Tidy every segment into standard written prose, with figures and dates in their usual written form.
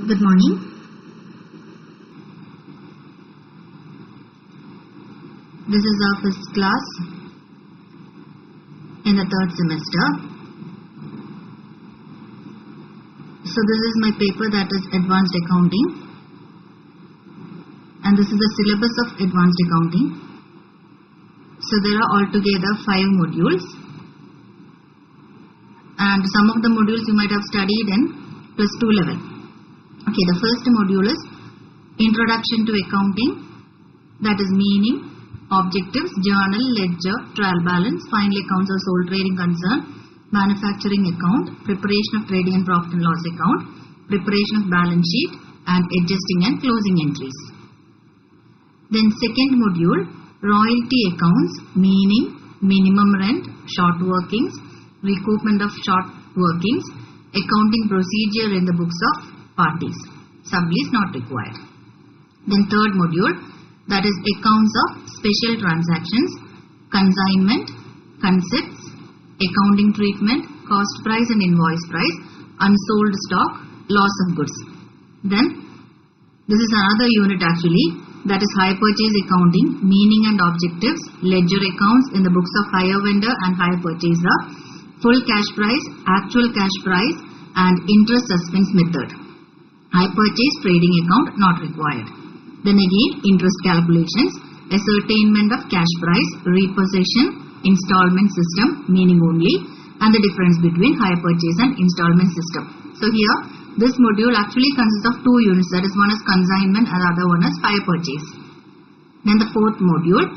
Good morning. This is our first class in the third semester. So this is my paper, that is Advanced Accounting, and this is the syllabus of Advanced Accounting. So there are altogether 5 modules, and some of the modules you might have studied in plus 2 level. Okay, the first module is Introduction to Accounting, that is meaning, objectives, journal, ledger, trial balance, final accounts or sole trading concern, manufacturing account, preparation of trading and profit and loss account, preparation of balance sheet, and adjusting and closing entries. Then second module, royalty accounts, meaning, minimum rent, short workings, recoupment of short workings, accounting procedure in the books of parties. Sublease not required. Then third module, that is accounts of special transactions, consignment, concepts, accounting treatment, cost price and invoice price, unsold stock, loss of goods. Then this is another unit actually, that is hire purchase accounting, meaning and objectives, ledger accounts in the books of hire vendor and hire purchaser, full cash price, actual cash price, and interest suspense method. Hire purchase trading account not required. Then again interest calculations, ascertainment of cash price, repossession, installment system, meaning only, and the difference between hire purchase and installment system. So here this module actually consists of 2 units, that is one is consignment and the other one is hire purchase. Then the fourth module,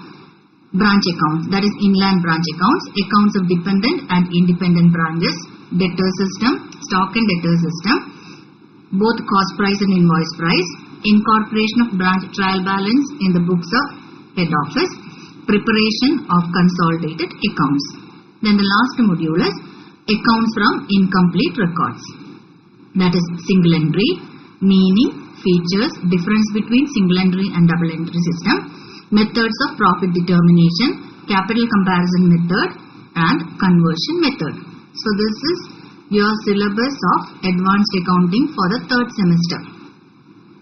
branch accounts, that is inland branch accounts, accounts of dependent and independent branches, debtor system, stock and debtor system, both cost price and invoice price, incorporation of branch trial balance in the books of head office, preparation of consolidated accounts. Then the last module is accounts from incomplete records, that is single entry, meaning, features, difference between single entry and double entry system, methods of profit determination, capital comparison method, and conversion method. So this is your syllabus of Advanced Accounting for the third semester.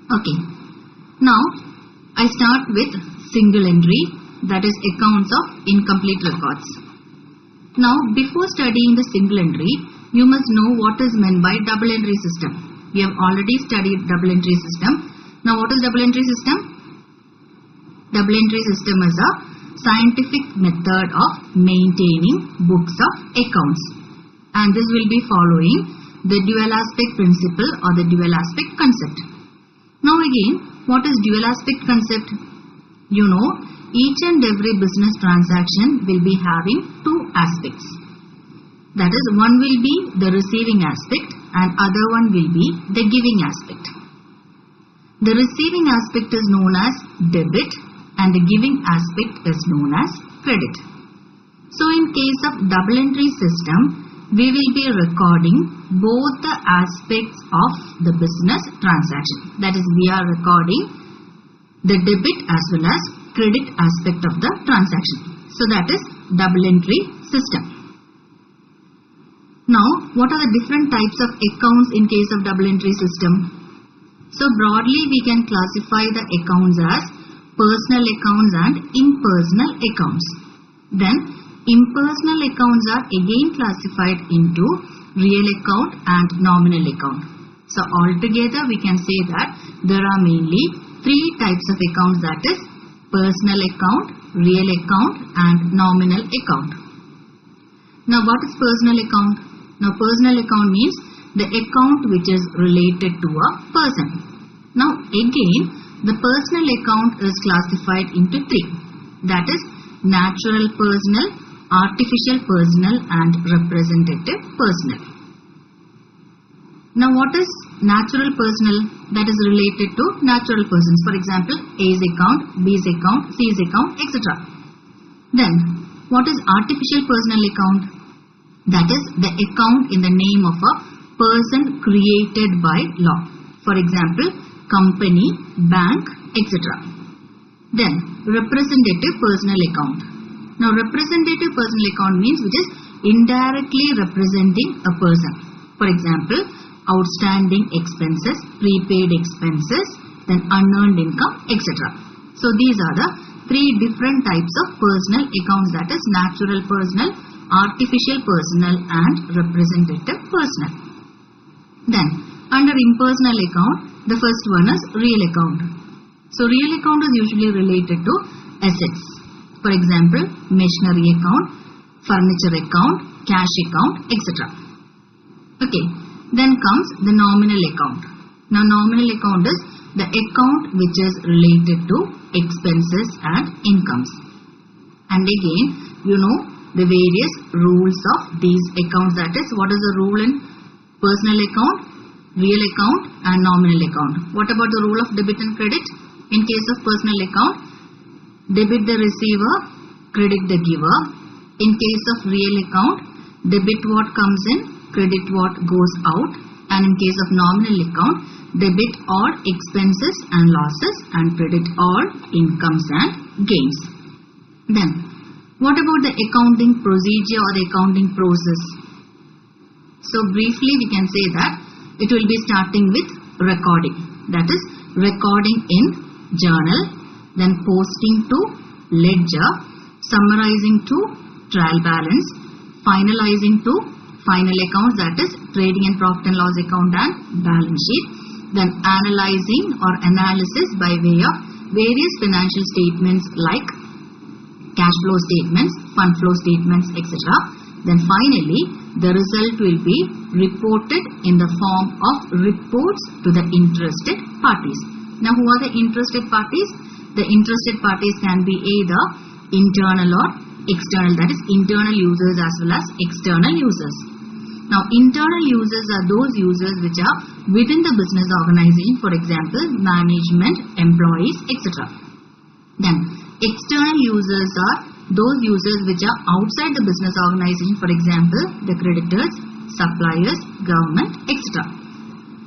Okay, now I start with single entry, that is accounts of incomplete records. Now before studying the single entry, you must know what is meant by double entry system. We have already studied double entry system. Now what is double entry system? Double entry system is a scientific method of maintaining books of accounts, and this will be following the dual aspect principle or the dual aspect concept. Now again, what is dual aspect concept? You know, each and every business transaction will be having 2 aspects. That is, one will be the receiving aspect and other one will be the giving aspect. The receiving aspect is known as debit and the giving aspect is known as credit. So in case of double entry system, we will be recording both the aspects of the business transaction. That is, we are recording the debit as well as credit aspect of the transaction. So that is double entry system. Now, what are the different types of accounts in case of double entry system? So broadly we can classify the accounts as personal accounts and impersonal accounts. Then impersonal accounts are again classified into real account and nominal account. So altogether we can say that there are mainly 3 types of accounts, that is personal account, real account and nominal account. Now what is personal account? Now personal account means the account which is related to a person. Now again the personal account is classified into 3, that is natural personal, artificial personal and representative personal. Now what is natural personal? That is related to natural persons. For example, A's account, B's account, C's account, etc. Then what is artificial personal account? That is the account in the name of a person created by law. For example, company, bank, etc. Then representative personal account. Now representative personal account means which is indirectly representing a person. For example, outstanding expenses, prepaid expenses, then unearned income, etc. So these are the three different types of personal accounts, that is natural personal, artificial personal and representative personal. Then under impersonal account, the first one is real account. So real account is usually related to assets. For example, machinery account, furniture account, cash account, etc. Okay. Then comes the nominal account. Now nominal account is the account which is related to expenses and incomes. And again, you know the various rules of these accounts, that is what is the rule in personal account, real account and nominal account. What about the rule of debit and credit? In case of personal account, debit the receiver, credit the giver. In case of real account, debit what comes in, credit what goes out. And in case of nominal account, debit all expenses and losses and credit all incomes and gains. Then what about the accounting procedure or the accounting process? So briefly we can say that it will be starting with recording, that is recording in journal, then posting to ledger, summarizing to trial balance, finalizing to final accounts, that is trading and profit and loss account and balance sheet, then analyzing or analysis by way of various financial statements like cash flow statements, fund flow statements, etc. Then finally the result will be reported in the form of reports to the interested parties. Now who are the interested parties? The interested parties can be either internal or external, that is internal users as well as external users. Now internal users are those users which are within the business organization, for example management, employees, etc. Then external users are those users which are outside the business organization, for example the creditors, suppliers, government, etc.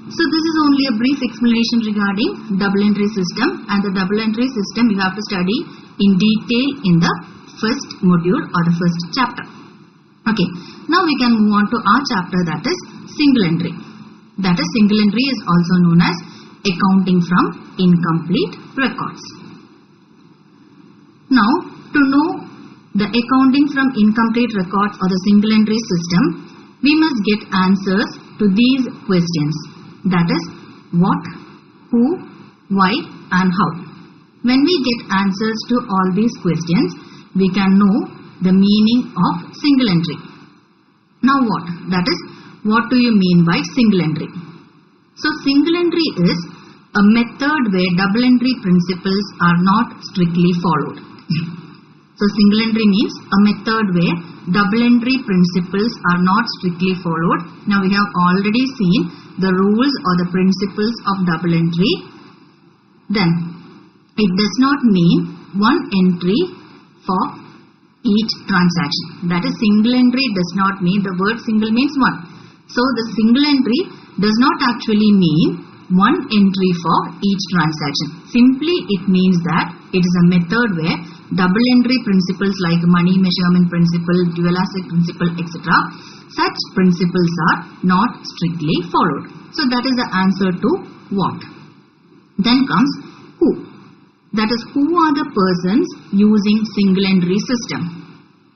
So this is only a brief explanation regarding double entry system, and the double entry system you have to study in detail in the first module or the first chapter. Okay, now we can move on to our chapter, that is single entry. That is single entry is also known as accounting from incomplete records. Now to know the accounting from incomplete records or the single entry system, we must get answers to these questions, that is what, who, why and how. When we get answers to all these questions, we can know the meaning of single entry. Now what? That is, what do you mean by single entry? So single entry is a method where double entry principles are not strictly followed. So single entry means a method where double entry principles are not strictly followed. Now we have already seen the rules or the principles of double entry. Then it does not mean one entry for each transaction. That is, single entry does not mean, the word single means one. So the single entry does not actually mean one entry for each transaction. Simply it means that it is a method where double entry principles like money measurement principle, dual asset principle, etc. such principles are not strictly followed. So that is the answer to what. Then comes who. That is, who are the persons using single entry system.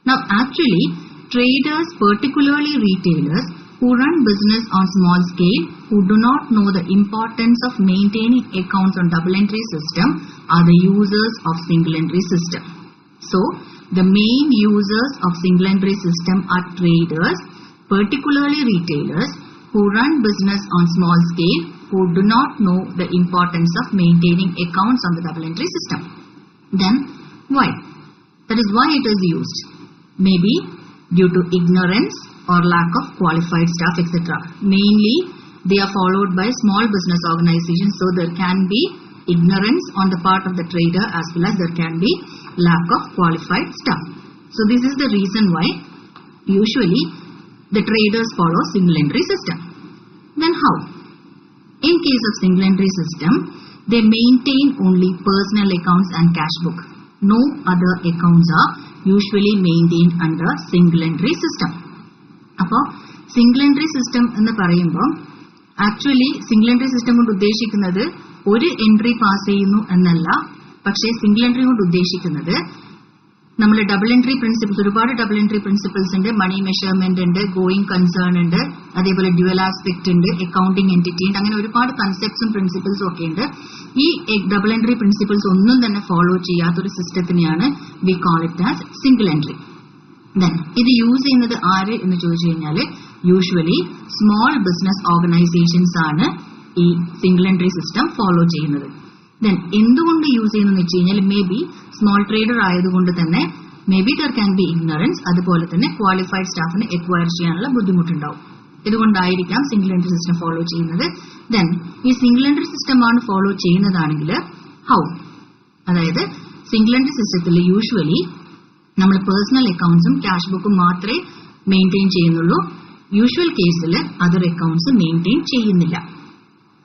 Now actually traders, particularly retailers who run business on small scale, who do not know the importance of maintaining accounts on double entry system, are the users of single entry system. So the main users of single entry system are traders, particularly retailers who run business on small scale, who do not know the importance of maintaining accounts on the double entry system. Then why? That is why it is used. Maybe due to ignorance or lack of qualified staff, etc. Mainly they are followed by small business organizations, so there can be ignorance on the part of the trader as well as there can be lack of qualified staff. So this is the reason why usually the traders follow single entry system. Then how? In case of single entry system, they maintain only personal accounts and cash book. No other accounts are usually maintained under single entry system. അപ്പോൾ single entry system എന്ന് പറയുമ്പോൾ actually single entry system കൊണ്ട് ഉദ്ദേശിക്കുന്നത് ഒരു entry pass ചെയ്യുന്നു എന്നല്ല, പക്ഷേ single entry കൊണ്ട് ഉദ്ദേശിക്കുന്നത് നമ്മൾ ഡബിൾ എൻട്രി പ്രിൻസിപ്പിൾസ്, ഒരുപാട് ഡബിൾ എൻട്രി പ്രിൻസിപ്പിൾസ് ഉണ്ട്. മണി മെഷർമെന്റ് ഉണ്ട്, ഗോയിങ് കൺസേൺ ഉണ്ട്, അതേപോലെ ഡ്യുവൽ ആസ്പെക്ട് ഉണ്ട്, അക്കൗണ്ടിങ് എൻറ്റിറ്റി ഉണ്ട്. അങ്ങനെ ഒരുപാട് കൺസെപ്റ്റ്സും പ്രിൻസിപ്പിൾസും ഒക്കെ ഉണ്ട്. ഈ ഡബിൾ എൻട്രി പ്രിൻസിപ്പിൾസ് ഒന്നും തന്നെ ഫോളോ ചെയ്യാത്തൊരു സിസ്റ്റത്തിനെയാണ് we call it as single entry. Then ഇത് യൂസ് ചെയ്യുന്നത് ആര് എന്ന് ചോദിച്ചു കഴിഞ്ഞാൽ യൂഷ്വലി സ്മോൾ ബിസിനസ് ഓർഗനൈസേഷൻസ് ആണ് ഈ സിംഗിൾ എൻട്രി സിസ്റ്റം ഫോളോ ചെയ്യുന്നത്. ദെൻ എന്തുകൊണ്ട് യൂസ് ചെയ്യുന്നതെന്ന് വെച്ച് കഴിഞ്ഞാൽ മേ ബി സ്മോൾ ട്രേഡർ ആയതുകൊണ്ട് തന്നെ may be there can be ignorance, അതുപോലെ തന്നെ ക്വാളിഫൈഡ് സ്റ്റാഫിന് എക്വയർ ചെയ്യാനുള്ള ബുദ്ധിമുട്ടുണ്ടാവും. ഇതുകൊണ്ടായിരിക്കാം സിംഗിൾ എൻട്രി സിസ്റ്റം ഫോളോ ചെയ്യുന്നത്. ദെൻ ഈ സിംഗിൾ എൻട്രി സിസ്റ്റം ആണ് ഫോളോ ചെയ്യുന്നതാണെങ്കിൽ ഹൗ, അതായത് സിംഗിൾ എൻട്രി സിസ്റ്റത്തിൽ യൂഷ്വലി നമ്മൾ പേഴ്സണൽ അക്കൗണ്ട്സും ക്യാഷ് ബുക്കും മാത്രമേ മെയിൻറ്റെയിൻ ചെയ്യുന്നുള്ളൂ. യൂഷ്വൽ കേസിൽ അതർ അക്കൗണ്ട്സ് മെയിൻറ്റെയിൻ ചെയ്യുന്നില്ല.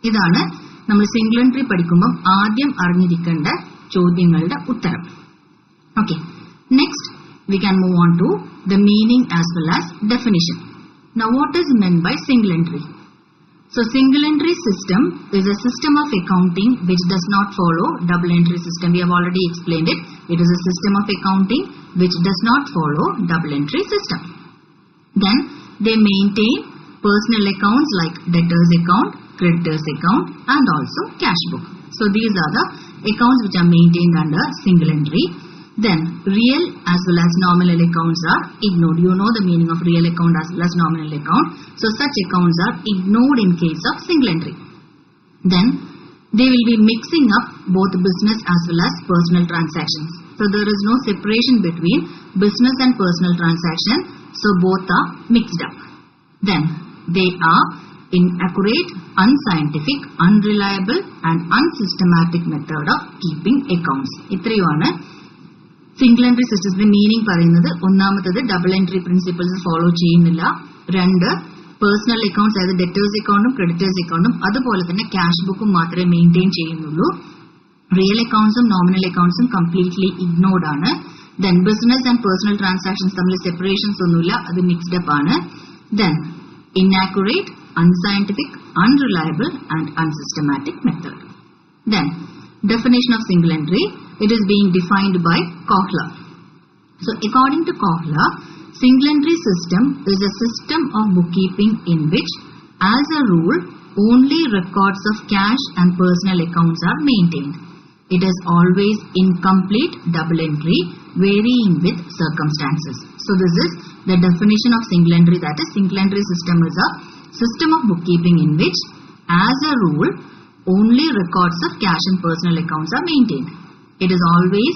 ഇതാണ് നമ്മൾ സിംഗിൾ എൻട്രി പഠിക്കുമ്പോൾ ആദ്യം അറിഞ്ഞിരിക്കേണ്ട ചോദ്യങ്ങളുടെ ഉത്തരം. Okay, next we can move on to the meaning as well as definition. Now what is meant by single entry? So single entry system is a system of accounting which does not follow double entry system. We have already explained it. It is a system of accounting which does not follow double entry system. Then they maintain personal accounts like debtors account, creditors account and also cash book. So these are the accounts which are maintained under single entry. Then real as well as nominal accounts are ignored. You know the meaning of real account as well as nominal account. So such accounts are ignored in case of single entry. Then they will be mixing up both business as well as personal transactions. So there is no separation between business and personal transaction. So both are mixed up. Then they are inaccurate, unscientific, unreliable and unsystematic method of keeping accounts. ഇത്രയുമാണ് single entry സിസ്റ്റത്തിന്റെ meaning പറയുന്നത്. ഒന്നാമത്തത് double entry principles follow ചെയ്യുന്നില്ല. രണ്ട്, personal accounts അതായത് debtors അക്കൗണ്ടും creditors അക്കൗണ്ടും അതുപോലെ തന്നെ ക്യാഷ് ബുക്കും മാത്രമേ മെയിൻറ്റെയിൻ ചെയ്യുന്നുള്ളൂ. റിയൽ അക്കൗണ്ട്സും നോമിനൽ അക്കൗണ്ട്സും കംപ്ലീറ്റ്ലി ഇഗ്നോർഡ് ആണ്. Then business and personal transactions തമ്മിൽ സെപ്പറേഷൻസ് ഒന്നുമില്ല, അത് മിക്സ്ഡ് അപ്പ് ആണ്. Then inaccurate, unscientific, unreliable and unsystematic method. Then definition of single entry, it is being defined by Kohler. So according to Kohler, single entry system is a system of bookkeeping in which as a rule only records of cash and personal accounts are maintained. It is always incomplete double entry varying with circumstances. So this is the definition of single entry, that is single entry system is a system of bookkeeping in which as a rule only records of cash and personal accounts are maintained. It is always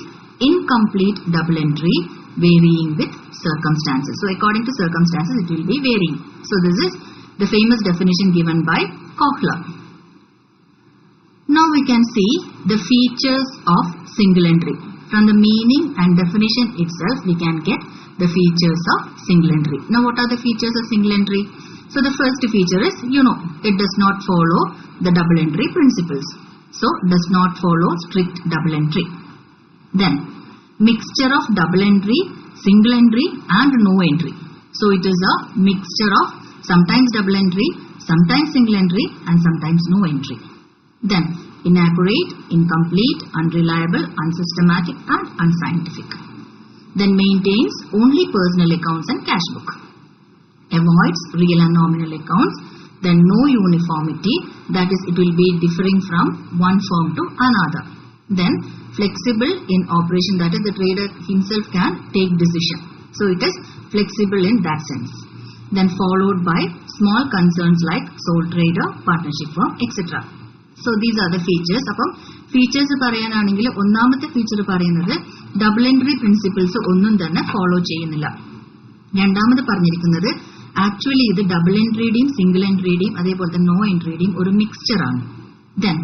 incomplete double entry varying with circumstances. So according to circumstances it will be varying. So this is the famous definition given by Kohler. Now we can see the features of single entry. From the meaning and definition itself we can get the features of single entry. Now what are the features of single entry? So the first feature is, it does not follow the double entry principles. So does not follow strict double entry. Then mixture of double entry, single entry and no entry. So it is a mixture of sometimes double entry, sometimes single entry and sometimes no entry. Then inaccurate, incomplete, unreliable, unsystematic and unscientific. Then maintains only personal accounts and cash book. Avoids real and nominal accounts. Then no uniformity, that is it will be differing from one firm to another. Then flexible in operation, that is the trader himself can take decision. So it is flexible in that sense. Then followed by small concerns like sole trader, partnership firm, etc. So these are the features. അപ്പം features പറയാനാണെങ്കിൽ ഒന്നാമത്തെ feature പറയുന്നത് double entry principles ഒന്നും തന്നെ follow ചെയ്യുന്നില്ല. രണ്ടാമത് പറഞ്ഞിരിക്കുന്നത് actually ഇത് ഡബിൾ എൻട്രിയുടെയും സിംഗിൾ എൻട്രിയുടെയും അതേപോലെ തന്നെ നോ എൻട്രിയുടെയും ഒരു മിക്സ്ചർ ആണ്. ദെൻ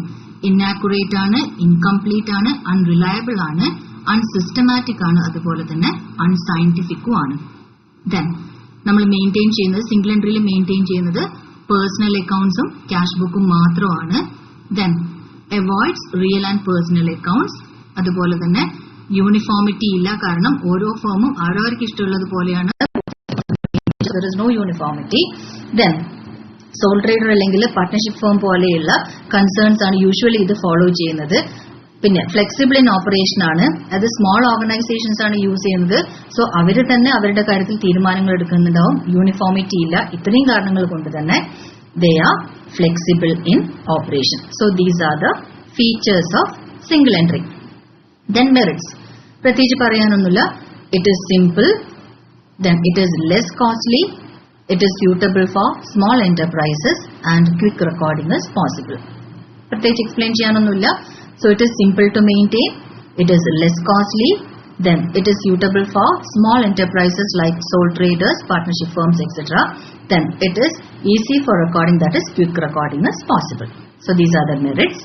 ഇന്നാക്യുറേറ്റ് ആണ്, ഇൻകംപ്ലീറ്റ് ആണ്, അൺറിലയബിൾ ആണ്, അൺസിസ്റ്റമാറ്റിക് ആണ്, അതുപോലെ തന്നെ അൺസയന്റിഫിക്കും ആണ്. ദെൻ നമ്മൾ മെയിൻറ്റെയിൻ ചെയ്യുന്നത് സിംഗിൾ എൻട്രിയിൽ മെയിൻറ്റെയിൻ ചെയ്യുന്നത് പേഴ്സണൽ അക്കൗണ്ട്സും ക്യാഷ് ബുക്കും മാത്രമാണ്. Then avoids real and personal accounts. അതുപോലെ തന്നെ യൂണിഫോമിറ്റി ഇല്ല, കാരണം ഓരോ ഫേമും അവരവർക്ക് ഇഷ്ടമുള്ളത് പോലെയാണ്. There is no uniformity. Then sole trader അല്ലെങ്കിൽ പാർട്ട്ണർഷിപ്പ് ഫേം പോലെയുള്ള കൺസേൺസ് ആണ് യൂഷ്വലി ഇത് ഫോളോ ചെയ്യുന്നത്. പിന്നെ ഫ്ലെക്സിബിൾ ഇൻ ഓപ്പറേഷൻ ആണ്, അത് സ്മോൾ ഓർഗനൈസേഷൻസ് ആണ് യൂസ് ചെയ്യുന്നത്. സോ അവർ തന്നെ അവരുടെ കാര്യത്തിൽ തീരുമാനങ്ങൾ എടുക്കുന്നുണ്ടാവും, യൂണിഫോമിറ്റി ഇല്ല. ഇത്രയും കാരണങ്ങൾ കൊണ്ട് തന്നെ they are flexible in operation. So these are the features of single entry. Then merits പ്രത്യേകിച്ച് പറയാനൊന്നുമില്ല. It is simple, then it is less costly, it is suitable for small enterprises and quick recording is possible. പ്രത്യേകിച്ച് explain ചെയ്യാനൊന്നുമില്ല. So it is simple to maintain, it is less costly, then it is suitable for small enterprises like sole traders, partnership firms, etc. Then it is easy for recording, that is quick recording is possible. So these are the merits.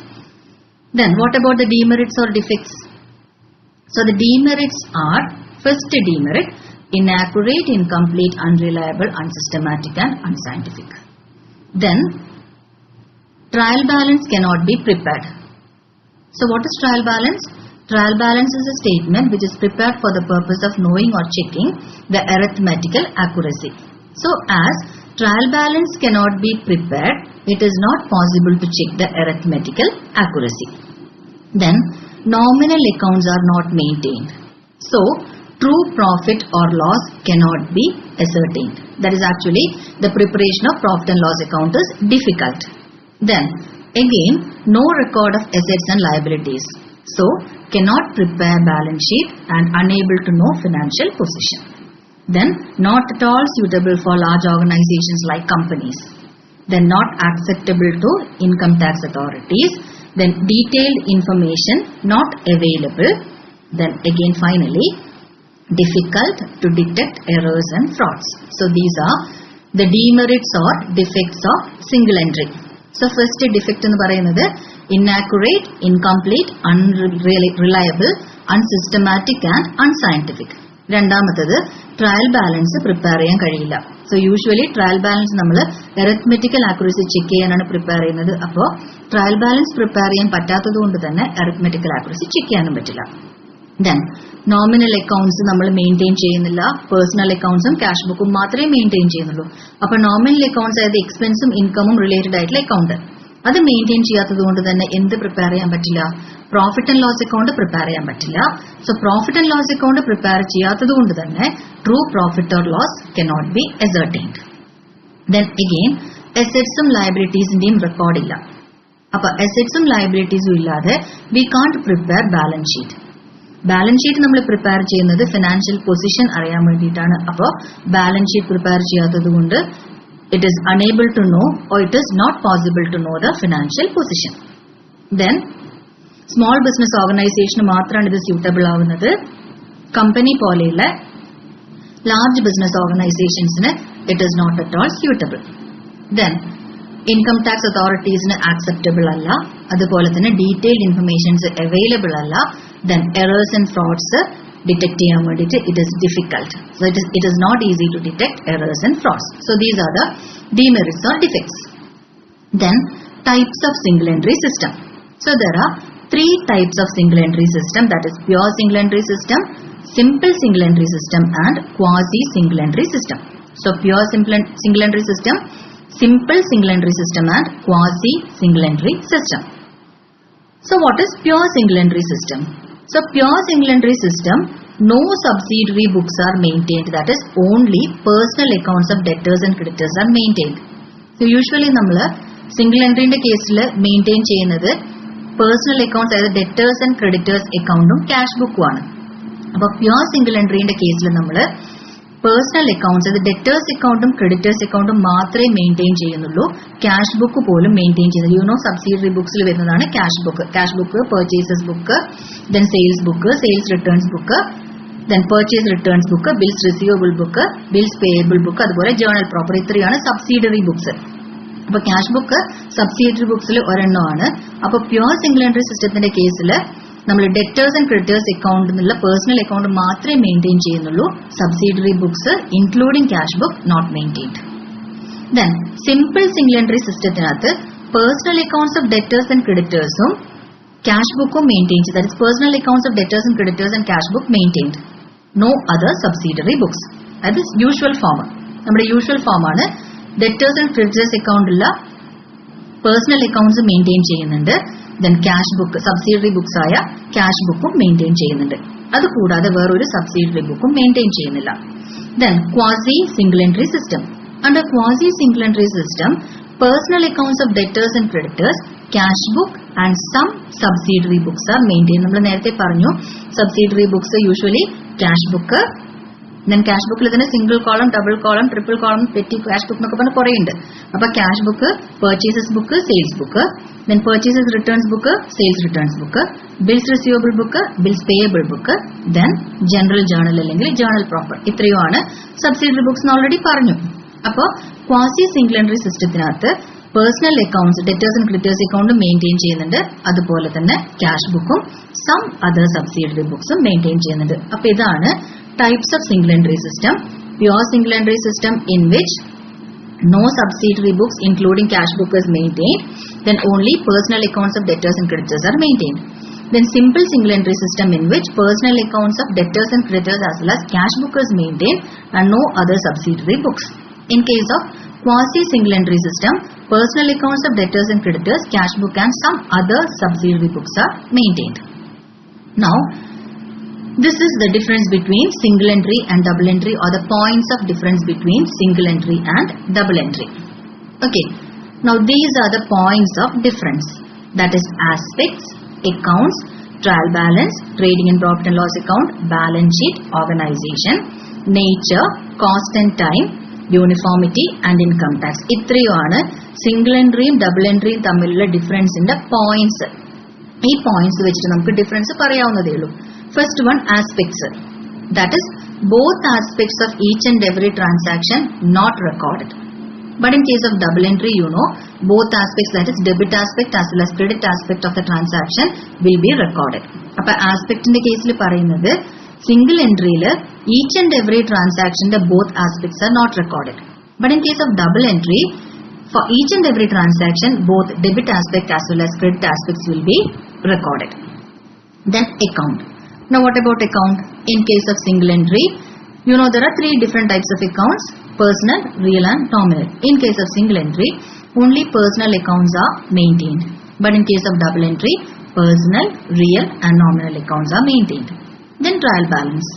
Then what about the demerits or defects? So the demerits are, first demerit, inaccurate, incomplete, unreliable, unsystematic and unscientific. Then trial balance cannot be prepared. So what is trial balance? Trial balance is a statement which is prepared for the purpose of knowing or checking the arithmetical accuracy. So as trial balance cannot be prepared, it is not possible to check the arithmetical accuracy. Then nominal accounts are not maintained. So true profit or loss cannot be ascertained. That is actually the preparation of profit and loss account is difficult. Then again, no record of assets and liabilities. So, cannot prepare balance sheet and unable to know financial position. Then, not at all suitable for large organizations like companies. Then, not acceptable to income tax authorities. Then, detailed information not available. Then, again, finally, difficult to detect errors and frauds. So, these are the demerits or defects of single entry. So first defect എന്ന് പറയുന്നത് inaccurate, incomplete, unreliable, unsystematic and unscientific. രണ്ടാമത്തേത് trial balance prepare ചെയ്യാൻ കഴിയില്ല. So usually trial balance നമ്മൾ അരിത്മെറ്റിക്കൽ accuracy check ചെയ്യാനാണ് prepare ചെയ്യുന്നത്. അപ്പോൾ trial balance prepare ചെയ്യാൻ പറ്റാത്തത് കൊണ്ട് തന്നെ അരിത്മെറ്റിക്കൽ ആക്യുറസി ചെക്ക് ചെയ്യാനും പറ്റില്ല. ദെൻ നോമിനൽ അക്കൗണ്ട്സ് നമ്മൾ മെയിൻറ്റെയിൻ ചെയ്യുന്നില്ല. പേഴ്സണൽ അക്കൗണ്ട്സും ക്യാഷ് ബുക്കും മാത്രമേ മെയിൻറ്റെയിൻ ചെയ്യുന്നുള്ളൂ. അപ്പൊ നോമിനൽ അക്കൗണ്ട്സ് അതായത് എക്സ്പെൻസും ഇൻകമും റിലേറ്റഡ് ആയിട്ടുള്ള അക്കൗണ്ട് അത് മെയിൻറ്റെയിൻ ചെയ്യാത്തത് കൊണ്ട് തന്നെ എന്ത് പ്രിപ്പയർ ചെയ്യാൻ പറ്റില്ല? Profit and loss account prepare ചെയ്യാൻ പറ്റില്ല. So profit and loss account prepare ചെയ്യാത്തത് കൊണ്ട് തന്നെ true profit or loss cannot be ascertained. Then again അസറ്റ്സും ലയബിലിറ്റീസിന്റെയും റെക്കോർഡ് ഇല്ല. അപ്പൊ അസറ്റ്സും ലയബിലിറ്റീസും ഇല്ലാതെ we can't prepare balance sheet. Balance sheet നമ്മൾ പ്രിപ്പയർ ചെയ്യുന്നത് ഫിനാൻഷ്യൽ പൊസിഷൻ അറിയാൻ വേണ്ടിയിട്ടാണ്. അപ്പോൾ ബാലൻസ് ഷീറ്റ് പ്രിപ്പയർ ചെയ്യാത്തത് കൊണ്ട് it is unable to know or it is not possible to know the financial position. Then small business ഓർഗനൈസേഷന് മാത്രമാണ് ഇത് സ്യൂട്ടബിൾ ആവുന്നത്. കമ്പനി പോലെയുള്ള ലാർജ് ബിസിനസ് ഓർഗനൈസേഷൻസിന് it is not at all suitable. Then income tax അതോറിറ്റീസിന് acceptable അല്ല. അതുപോലെ തന്നെ ഡീറ്റെയിൽഡ് ഇൻഫർമേഷൻസ് അവൈലബിൾ അല്ല. Then errors and frauds detect ചെയ്യാൻ വേണ്ടിയിട്ട് it is difficult. So it is not easy to detect errors and frauds. So these are the demerits or defects. Then types of single entry system. So there are 3 types of single entry system, that is pure single entry system, simple single entry system and quasi single entry system. So pure single entry system, simple single entry system and quasi single entry system. So what is pure single entry system? So pure single entry system, no subsidiary books are maintained, that is only personal accounts of debtors and creditors are maintained. So usually നമ്മൾ single entry ന്റെ കേസിൽ maintain ചെയ്യുന്നത് personal accounts അതായത് debtors and creditors അക്കൗണ്ടും cash ബുക്കും ആണ്. അപ്പോൾ pure single എൻട്രിന്റെ കേസിൽ നമ്മൾ പേഴ്സണൽ അക്കൗണ്ട്സ് അതായത് ഡെറ്റേഴ്സ് അക്കൗണ്ടും ക്രെഡിറ്റേഴ്സ് അക്കൗണ്ടും മാത്രമേ മെയിൻറ്റെയിൻ ചെയ്യുന്നുള്ളൂ. ക്യാഷ് ബുക്ക് പോലും മെയിൻറ്റെയിൻ ചെയ്യുന്നത് സബ്സിഡിയറി ബുക്സിൽ വരുന്നതാണ് cash book. Cash book, purchases book, then sales book, sales returns book, then purchase returns book, bills receivable book, bills payable book, അതുപോലെ journal proper. ഇത്രയാണ് subsidiary books. അപ്പൊ cash book subsidiary ബുക്സിൽ ഒരെണ്ണമാണ്. അപ്പൊ pure single entry സിസ്റ്റത്തിന്റെ കേസിൽ നമ്മൾ debtors and creditors account എന്നുള്ള personal account മാത്രമേ മെയിൻറ്റെയിൻ ചെയ്യുന്നുള്ളൂ. Subsidiary books including cash book not maintained. Then simple single entry സിസ്റ്റത്തിനകത്ത് personal accounts of debtors and ക്രെഡിറ്റേഴ്സും ക്യാഷ് ബുക്കും മെയിൻറ്റെയിൻ ചെയ്ത്, that is personal accounts of debtors and creditors and cash book maintained. No other subsidiary books. അത് usual form. നമ്മുടെ usual form ആണ് debtors and creditors account illa personal accounts maintain ചെയ്യുന്നുണ്ട്. Then cash book, subsidiary books ആയ cash book maintain ചെയ്യുന്നുണ്ട്. അത് കൂടാതെ വേറൊരു subsidiary book maintain ചെയ്യുന്നില്ല. Then quasi single entry system. Under quasi single entry system, personal accounts of debtors and creditors, cash book and some subsidiary books are maintained. നമ്മൾ നേരത്തെ പറഞ്ഞു subsidiary books usually cash book, then cash book il single column, double column, triple column, petty cash book nokku panna kore undu. Appo cash book, purchases book, sales book, then purchases returns book, sales returns book, bills receivable book, bills payable book, then general journal allengil journal proper. ഇത്രയുമാണ് subsidiary books എന്ന് already പറഞ്ഞു. അപ്പോൾ quasi single entry സിസ്റ്റത്തിനകത്ത് personal accounts, debtors and creditors account maintain ചെയ്യുന്നുണ്ട്. അതുപോലെ തന്നെ cash bookഉം some other subsidiary booksഉം maintain ചെയ്യുന്നുണ്ട്. അപ്പോൾ ഇതാണ് types of single entry system. Pure single entry system in which no subsidiary books including cash book is maintained, then only personal accounts of debtors and creditors are maintained. Then simple single entry system in which personal accounts of debtors and creditors as well as cash book is maintained and no other subsidiary books. In case of quasi single entry system, personal accounts of debtors and creditors, cash book and some other subsidiary books are maintained. Now, this is the difference between single entry and double entry, or the points of difference between single entry and double entry. Okay, now these are the points of difference, that is aspects, accounts, trial balance, trading and profit and loss account, balance sheet, organization, nature, cost and time, uniformity and income tax. ഇത്രയുമാണ് single entryയും double entryയും തമ്മിലുള്ള ഡിഫറൻസിന്റെ points. ഈ points വെച്ചിട്ട് നമുക്ക് difference പറയാവുന്നതേ ഉള്ളൂ. First one, aspects, that is both aspects of each and every transaction not recorded. But in case of double entry, you know, both aspects, that is debit aspect as well as credit aspect of the transaction will be recorded. Appa aspect in the case il parayunnathu single entry il each and every transaction the both aspects are not recorded. But in case of double entry, for each and every transaction both debit aspect as well as credit aspects will be recorded. Then account. Now what about account? In case of single entry, you know there are three different types of accounts: personal, real and nominal. In case of single entry, only personal accounts are maintained. But in case of double entry, personal, real and nominal accounts are maintained. Then trial balance.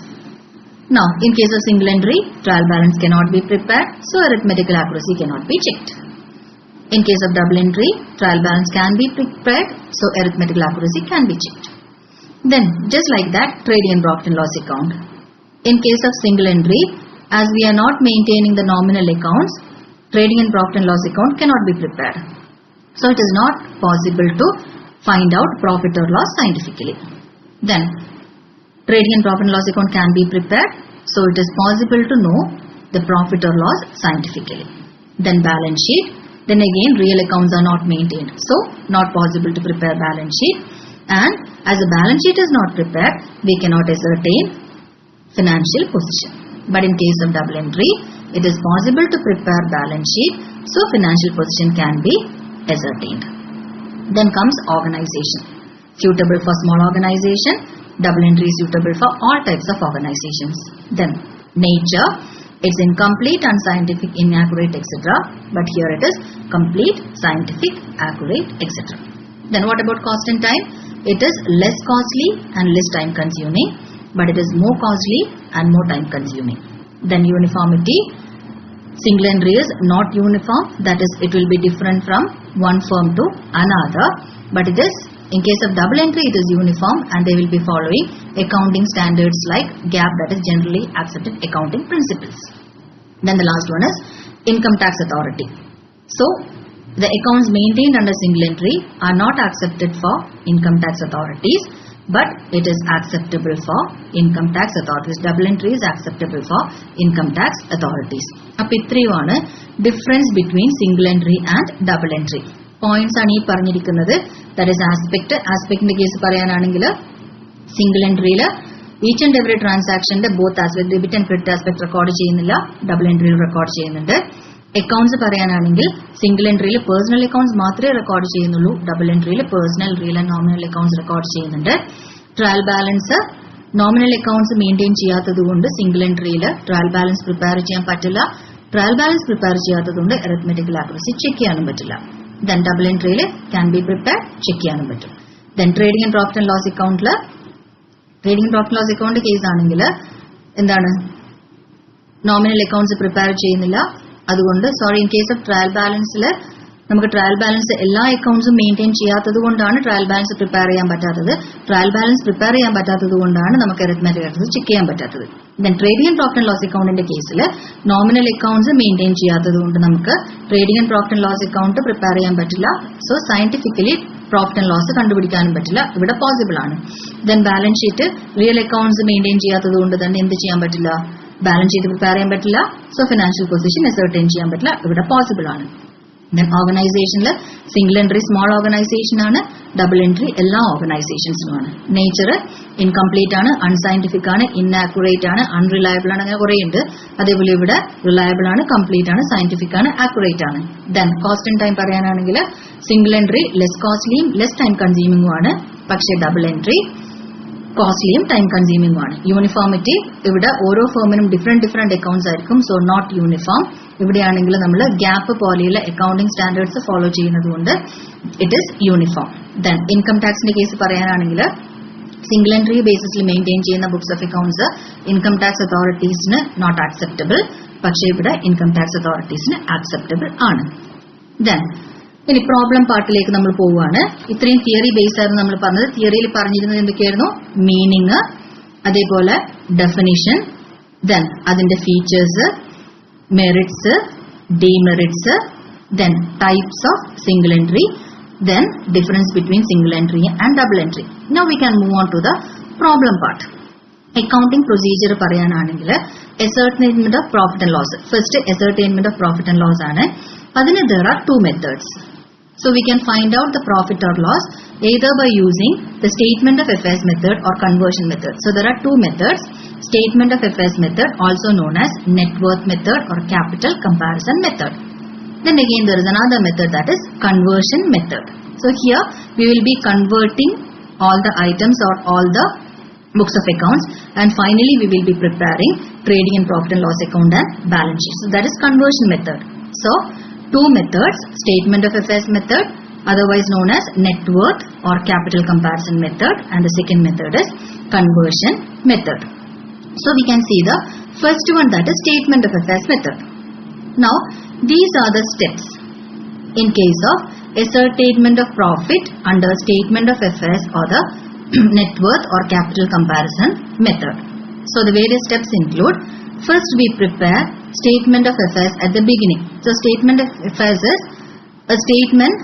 Now in case of single entry, trial balance cannot be prepared, so arithmetical accuracy cannot be checked. In case of double entry, trial balance can be prepared, so arithmetical accuracy can be checked. Then just like that, trading and profit and loss account. In case of single entry, as we are not maintaining the nominal accounts, trading and profit and loss account cannot be prepared. So it is not possible to find out profit or loss scientifically. Then trading and profit and loss account can be prepared, so it is possible to know the profit or loss scientifically. Then balance sheet. Then again real accounts are not maintained, so not possible to prepare balance sheet. And as a balance sheet is not prepared, we cannot ascertain financial position. But in case of double entry, it is possible to prepare balance sheet, so financial position can be ascertained. Then comes organization. Suitable for small organization, double entry is suitable for all types of organizations. Then nature, it's incomplete, unscientific, inaccurate, etc. But here it is complete, scientific, accurate, etc. Then what about cost and time? It is less costly and less time consuming, but it is more costly and more time consuming. Then uniformity. Single entry is not uniform, that is it will be different from one firm to another, but it is in case of double entry it is uniform and they will be following accounting standards like GAAP, that is generally accepted accounting principles. Then the last one is income tax authority. So the accounts maintained under single entry are not accepted for income tax authorities, but it is acceptable for income tax authorities. Double entry is acceptable for income tax authorities. അപ്പോൾ ഇത്രയുമാണ് difference between single entry and double entry. Points ആണ് ഈ പറഞ്ഞിരിക്കുന്നത്. That is aspect. Aspectന്റെ case പറയാനാണെങ്കിൽ single entry each and every transaction both aspect debit and credit aspect record ചെയ്യുന്നില്ല, double entry record ചെയ്യുന്നുണ്ട്. Accounts പറയാനാണെങ്കിൽ single entry personal accounts മാത്രമേ record ചെയ്യുന്നുള്ളൂ, double entry personal, real and nominal accounts record ചെയ്യുന്നുണ്ട്. Trial balance nominal accounts maintain ചെയ്യാത്തതുകൊണ്ട് single entry trial balance prepare ചെയ്യാൻ പറ്റില്ല, trial balance prepare ചെയ്യാത്തതുകൊണ്ട് arithmetical accuracy ചെക്ക് ചെയ്യാനും പറ്റില്ല. Then double entry can be prepared, check ചെയ്യാനും പറ്റും. Then trading and profit and loss account case ആണെങ്കിൽ എന്താണ്, നോമിനൽ അക്കൗണ്ട്സ് പ്രിപ്പയർ ചെയ്യുന്നില്ല. അതുകൊണ്ട് ഇൻ കേസ് ഓഫ് ട്രയൽ ബാലൻസിൽ നമുക്ക് ട്രയൽ ബാലൻസ് എല്ലാ അക്കൗണ്ട്സും മെയിൻറ്റെയിൻ ചെയ്യാത്തത് കൊണ്ടാണ് ട്രയൽ ബാലൻസ് പ്രിപ്പയർ ചെയ്യാൻ പറ്റാത്തത്. ട്രയൽ ബാലൻസ് പ്രിപ്പയർ ചെയ്യാൻ പറ്റാത്തത് കൊണ്ടാണ് നമുക്ക് arithmetic accuracy ചെക്ക് ചെയ്യാൻ പറ്റാത്തത്. Then trading and profit and loss അക്കൗണ്ടിന്റെ കേസിൽ നോമിനൽ അക്കൗണ്ട്സ് മെയിൻറ്റെയിൻ ചെയ്യാത്തത് കൊണ്ട് നമുക്ക് trading and profit and loss account prepare ചെയ്യാൻ പറ്റില്ല. So scientifically profit and loss കണ്ടുപിടിക്കാനും പറ്റില്ല. ഇവിടെ പോസിബിൾ ആണ്. Then balance sheet real accounts maintain ചെയ്യാത്തത് കൊണ്ട് തന്നെ എന്ത് ചെയ്യാൻ പറ്റില്ല, ബാലൻസ് ഷീറ്റ് പ്രിപ്പയർ ചെയ്യാൻ പറ്റില്ല. സോ ഫിനാൻഷ്യൽ പൊസിഷൻ അസർട്ടൈൻ ചെയ്യാൻ പറ്റില്ല. ഇവിടെ പോസിബിൾ ആണ്. Then ഓർഗനൈസേഷനിൽ സിംഗിൾ എൻട്രി സ്മോൾ ഓർഗനൈസേഷൻ ആണ്, ഡബിൾ എൻട്രി എല്ലാ ഓർഗനൈസേഷൻസിനും ആണ്. നേച്ചർ ഇൻകംപ്ലീറ്റ് ആണ്, അൺസയന്റിഫിക് ആണ്, ഇൻആക്യുറേറ്റ് ആണ്, അൺറിലയബിൾ ആണ്, അങ്ങനെ കുറെ ഉണ്ട്. അതേപോലെ ഇവിടെ റിലയബിൾ ആണ്, കംപ്ലീറ്റ് ആണ്, സയന്റിഫിക് ആണ്, ആക്യുറേറ്റ് ആണ്. ദെൻ കോസ്റ്റ് ആൻഡ് ടൈം പറയാനാണെങ്കിൽ സിംഗിൾ എൻട്രി ലെസ് കോസ്റ്റ്ലിയും ലെസ് ടൈം കൺസ്യൂമിംഗും ആണ്. പക്ഷേ ഡബിൾ എൻട്രി കോസ്റ്റ്ലിയും ടൈം കൺസ്യൂമിംഗും ആണ്. യൂണിഫോമിറ്റി ഇവിടെ ഓരോ ഫേമിനും ഡിഫറെന്റ് അക്കൗണ്ട്സ് ആയിരിക്കും. So not uniform. ഇവിടെയാണെങ്കിൽ നമ്മൾ ഗ്യാപ്പ് പോലെയുള്ള അക്കൗണ്ടിംഗ് സ്റ്റാൻഡേർഡ്സ് ഫോളോ ചെയ്യുന്നത് കൊണ്ട് it is uniform. Then income ടാക്സിന്റെ കേസ് പറയാനാണെങ്കിൽ സിംഗിൾ എൻട്രി ബേസിസിൽ മെയിൻറ്റെയിൻ ചെയ്യുന്ന books of accounts income tax അതോറിറ്റീസിന് നോട്ട് ആക്സെപ്റ്റബിൾ. പക്ഷേ ഇവിടെ ഇൻകം ടാക്സ് അതോറിറ്റീസിന് ആക്സെപ്റ്റബിൾ ആണ്. ദെൻ ഇനി പ്രോബ്ലം പാർട്ടിലേക്ക് നമ്മൾ പോവുകയാണ്. ഇത്രയും തിയറി ബേസ് ആയിരുന്നു നമ്മൾ പറഞ്ഞത്. തിയറിയിൽ പറഞ്ഞിരുന്നത് എന്തൊക്കെയായിരുന്നു, മീനിങ്, അതേപോലെ ഡെഫിനിഷൻ, ദെൻ അതിന്റെ features, merits, demerits, then types of single entry, then difference between single entry and double entry. Now we can move on to the problem part. Accounting procedure പറയാനാണെങ്കിൽ ascertainment of profit and loss. First ascertainment of profit and loss ആണ്. അതിന് there are two methods. So we can find out the profit or loss either by using the statement of affairs method or conversion method. So there are two methods. Statement of affairs method, also known as net worth method or capital comparison method. Then again there is another method, that is conversion method. So here we will be converting all the items or all the books of accounts, and finally we will be preparing trading and profit and loss account and balance sheet. So that is conversion method. So two methods, statement of affairs method, otherwise known as net worth or capital comparison method, and the second method is conversion method. So we can see the first one, that is statement of affairs method. Now these are the steps in case of ascertainment of profit under statement of affairs or the net worth or capital comparison method. So the various steps include, first we prepare statement of affairs at the beginning. So statement of affairs is a statement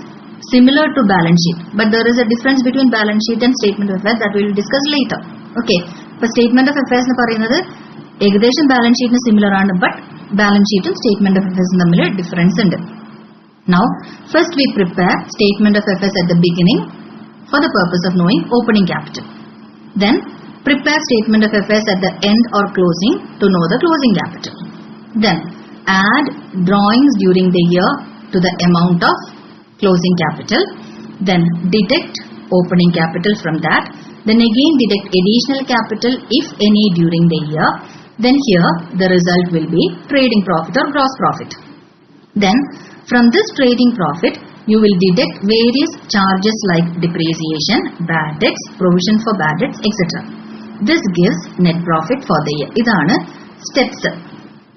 similar to balance sheet, but there is a difference between balance sheet and statement of affairs that we will discuss later. Okay, but statement of affairs എന്ന് പറയുന്നത് ഏകദേശം balance ഷീറ്റിന് similar ആണ്, but balance ഷീറ്റും statement of അഫയേഴ്സും തമ്മിൽ difference ഉണ്ട്. Now first we prepare statement of affairs at the beginning for the purpose of knowing opening capital. Then prepare statement of affairs at the end or closing to know the closing capital. Then add drawings during the year to the amount of closing capital. Then deduct opening capital from that. Then again deduct additional capital if any during the year. Then here the result will be trading profit or gross profit. Then from this trading profit you will deduct various charges like depreciation, bad debts, provision for bad debts, etc. This gives net profit for the year. ഇതാണ് steps.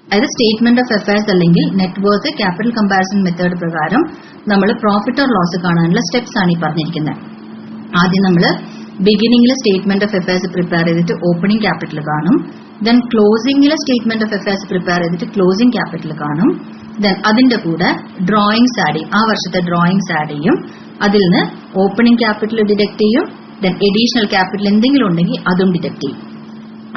അതായത് statement of affairs അല്ലെങ്കിൽ net worth capital comparison method പ്രകാരം നമ്മൾ profit or loss കാണാനുള്ള steps ആണ് ഈ പറഞ്ഞിരിക്കുന്നത്. ആദ്യം നമ്മൾ ബിഗിനിങ്ങിൽ സ്റ്റേറ്റ്മെന്റ് ഓഫ് അഫയേഴ്സ് പ്രിപ്പയർ ചെയ്തിട്ട് ഓപ്പണിംഗ് ക്യാപിറ്റൽ കാണും. ദെൻ ക്ലോസിംഗിൽ സ്റ്റേറ്റ്മെന്റ് ഓഫ് അഫയേഴ്സ് പ്രിപ്പയർ ചെയ്തിട്ട് ക്ലോസിംഗ് ക്യാപിറ്റൽ കാണും. ദെൻ അതിന്റെ കൂടെ ഡ്രോയിങ്സ് ആഡ് ചെയ്യും, ആ വർഷത്തെ ഡ്രോയിങ്സ് ആഡ് ചെയ്യും. അതിൽ നിന്ന് ഓപ്പണിംഗ് ക്യാപിറ്റൽ ഡിഡക്ട് ചെയ്യും. ദെൻ എഡീഷണൽ ക്യാപിറ്റൽ എന്തെങ്കിലും ഉണ്ടെങ്കിൽ അതും ഡിഡക്ട് ചെയ്യും.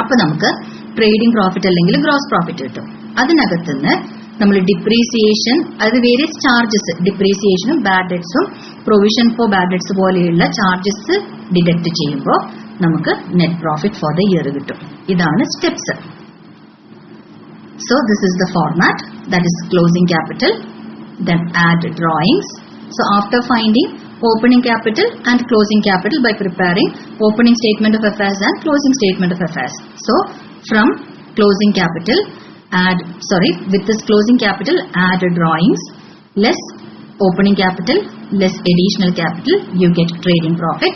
അപ്പൊ നമുക്ക് ട്രേഡിംഗ് പ്രോഫിറ്റ് അല്ലെങ്കിൽ ഗ്രോസ് പ്രോഫിറ്റ് കിട്ടും. അതിനകത്ത് നിന്ന് നമ്മൾ ഡിപ്രീസിയേഷൻ, അത് വേരിയസ് ചാർജസ്, ഡിപ്രീസിയേഷനും ബാഡ് ഡെറ്റ്സും പ്രൊവിഷൻ ഫോർ ബാഡ് ഡെറ്റ്സ് പോലെയുള്ള ചാർജസ് ഡിഡക്ട് ചെയ്യുമ്പോൾ നമുക്ക് net profit for the year കിട്ടും. ഇതാണ് steps. So this is the format, that is closing capital, then add drawings. So after finding opening capital and closing capital by preparing opening statement of affairs and closing statement of affairs. So from closing capital with this closing capital, add drawings, less opening capital, less additional capital, you get trading profit.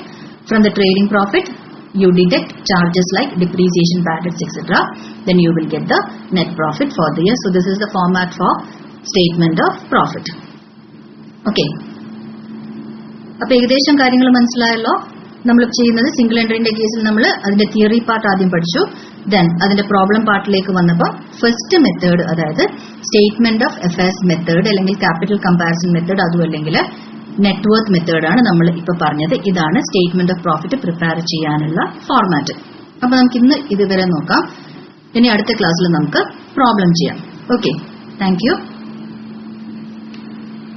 From the trading profit, you deduct charges like depreciation, bad debts, etc. Then you will get the net profit for the year. So this is the format for statement of profit. Okay. അപ്പോൾ ഏകദേശം കാര്യങ്ങൾ മനസ്സിലായല്ലോ. നമ്മൾ ചെയ്യുന്നത് single എൻട്രിന്റെ കേസിൽ നമ്മൾ അതിന്റെ theory part ആദ്യം പഠിച്ചു. ദെൻ അതിന്റെ പ്രോബ്ലം പാർട്ടിലേക്ക് വന്നപ്പോൾ ഫസ്റ്റ് മെത്തേഡ്, അതായത് സ്റ്റേറ്റ്മെന്റ് ഓഫ് അഫയേഴ്സ് മെത്തേഡ് അല്ലെങ്കിൽ ക്യാപിറ്റൽ കമ്പാരിസൺ മെത്തേഡ്, അതും അല്ലെങ്കിൽ നെറ്റ്വർത്ത് മെത്തേഡാണ് നമ്മൾ ഇപ്പൊ പറഞ്ഞത്. ഇതാണ് സ്റ്റേറ്റ്മെന്റ് ഓഫ് പ്രോഫിറ്റ് പ്രിപ്പയർ ചെയ്യാനുള്ള ഫോർമാറ്റ്. അപ്പൊ നമുക്ക് ഇന്ന് ഇതുവരെ നോക്കാം. ഇനി അടുത്ത ക്ലാസ്സിൽ നമുക്ക് പ്രോബ്ലം ചെയ്യാം. Okay, thank you.